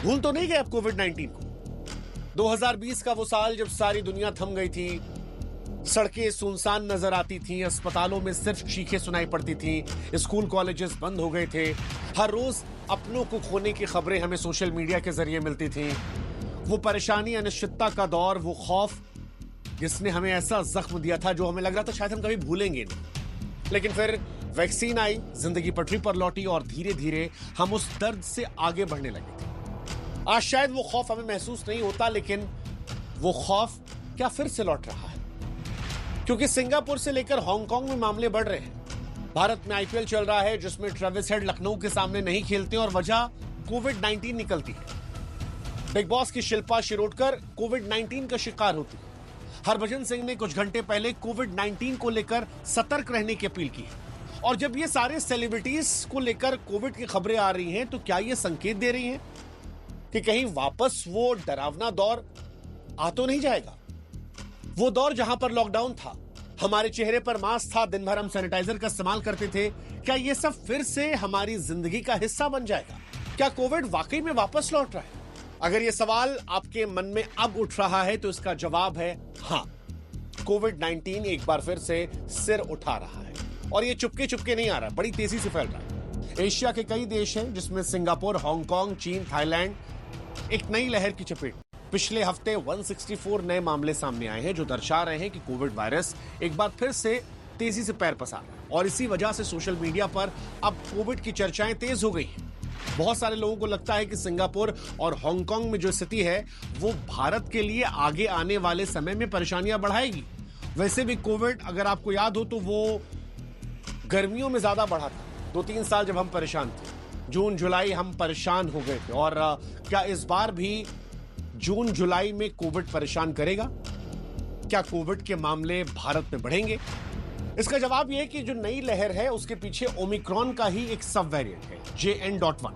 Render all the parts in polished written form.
भूल तो नहीं गए आप कोविड-19 को? 2020 का वो साल जब सारी दुनिया थम गई थी, सड़कें सुनसान नजर आती थीं, अस्पतालों में सिर्फ चीखें सुनाई पड़ती थीं, स्कूल कॉलेजेस बंद हो गए थे, हर रोज अपनों को खोने की खबरें हमें सोशल मीडिया के जरिए मिलती थीं। वो परेशानी, अनिश्चितता का दौर, वो खौफ जिसने हमें ऐसा जख्म दिया था जो हमें लग रहा था शायद हम कभी भूलेंगे नहीं। लेकिन फिर वैक्सीन आई, जिंदगी पटरी पर लौटी और धीरे धीरे हम उस दर्द से आगे बढ़ने लगे थे। आज शायद वो खौफ हमें महसूस नहीं होता, लेकिन वो खौफ क्या फिर से लौट रहा है? क्योंकि सिंगापुर से लेकर हांगकांग में मामले बढ़ रहे हैं। भारत में आईपीएल चल रहा है जिसमें ट्रेविस हेड लखनऊ के सामने नहीं खेलते और वजह कोविड-19 निकलती है। बिग बॉस की शिल्पा शिरोडकर कोविड-19 का शिकार होती है। हरभजन सिंह ने कुछ घंटे पहले कोविड-19 को लेकर सतर्क रहने की अपील की है। और जब ये सारे सेलिब्रिटीज को लेकर कोविड की खबरें आ रही हैं, तो क्या ये संकेत दे रही हैं कि कहीं वापस वो डरावना दौर आ तो नहीं जाएगा? वो दौर जहां पर लॉकडाउन था, हमारे चेहरे पर मास्क था, दिन भर हम सैनिटाइजर का इस्तेमाल करते थे, क्या ये सब फिर से हमारी जिंदगी का हिस्सा बन जाएगा? क्या कोविड वाकई में वापस लौट रहा है? अगर ये सवाल आपके मन में अब उठ रहा है तो इसका जवाब है हाँ। कोविड-19 एक बार फिर से सिर उठा रहा है और ये चुपके चुपके नहीं आ रहा, बड़ी तेजी से फैल रहा है। एशिया के कई देश हैं जिसमें सिंगापुर, हांगकांग, चीन, थाईलैंड एक नई लहर की चपेट। पिछले हफ्ते 164 नए मामले सामने आए हैं जो दर्शा रहे हैं कि कोविड वायरस एक बार फिर से तेजी से पैर पसार रहा है और इसी वजह से सोशल मीडिया पर अब कोविड की चर्चाएं तेज हो गई हैं। बहुत सारे लोगों को लगता है कि सिंगापुर और हांगकांग में जो स्थिति है वो भारत के लिए आगे आने वाले समय में परेशानियां बढ़ाएगी। वैसे भी कोविड, अगर आपको याद हो, तो वो गर्मियों में ज्यादा बढ़ा था। 2-3 साल जब हम परेशान थे, जून जुलाई हम परेशान हो गए थे। और क्या इस बार भी जून जुलाई में कोविड परेशान करेगा? क्या कोविड के मामले भारत में बढ़ेंगे? इसका जवाब यह है कि जो नई लहर है उसके पीछे ओमिक्रॉन का ही एक सब वेरिएंट है, JN.1,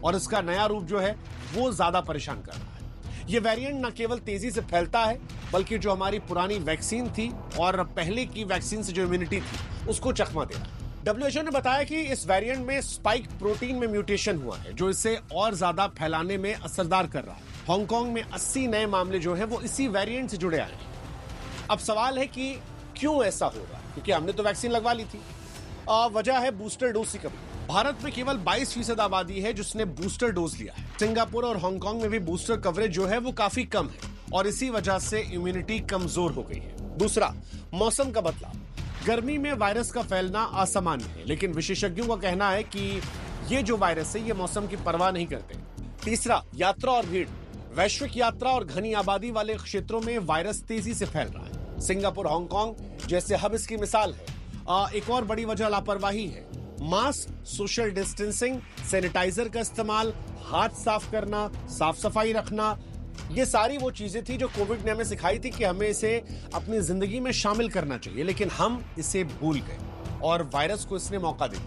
और इसका नया रूप जो है वो ज्यादा परेशान कर रहा है। यह वेरिएंट न केवल तेजी से फैलता है बल्कि जो हमारी पुरानी वैक्सीन थी और पहले की वैक्सीन से जो इम्यूनिटी थी उसको चकमा दे रहा है। WHO ने बताया कि इस वेरिएंट में स्पाइक प्रोटीन में म्यूटेशन हुआ है जो इसे और ज्यादा फैलाने में असरदार कर रहा है। हांगकांग में 80 नए मामले जो हैं वो इसी वेरिएंट से जुड़े आए हैं। अब सवाल है कि क्यों ऐसा हो रहा है? क्योंकि हमने तो वैक्सीन लगवा ली थी। वजह है बूस्टर डोज की कमी। भारत में केवल 22% आबादी है जिसने बूस्टर डोज लिया है। सिंगापुर और हांगकांग में भी बूस्टर कवरेज जो है वो काफी कम है और इसी वजह से इम्यूनिटी कमजोर हो गई है। दूसरा, मौसम का बदलाव। गर्मी में वायरस का फैलना असामान्य है, लेकिन विशेषज्ञों का कहना है कि ये जो वायरस है ये मौसम की परवाह नहीं करते। तीसरा, यात्रा और भीड़। वैश्विक यात्रा और घनी आबादी वाले क्षेत्रों में वायरस तेजी से फैल रहा है। सिंगापुर, हांगकांग जैसे हब इसकी मिसाल है। एक और बड़ी वजह लापरवाही है। मास्क, सोशल डिस्टेंसिंग, सैनिटाइजर का इस्तेमाल, हाथ साफ करना, साफ सफाई रखना, ये सारी वो चीजें थी जो कोविड ने हमें सिखाई थी कि हमें इसे अपनी जिंदगी में शामिल करना चाहिए, लेकिन हम इसे भूल गए और वायरस को इसने मौका दे दिया।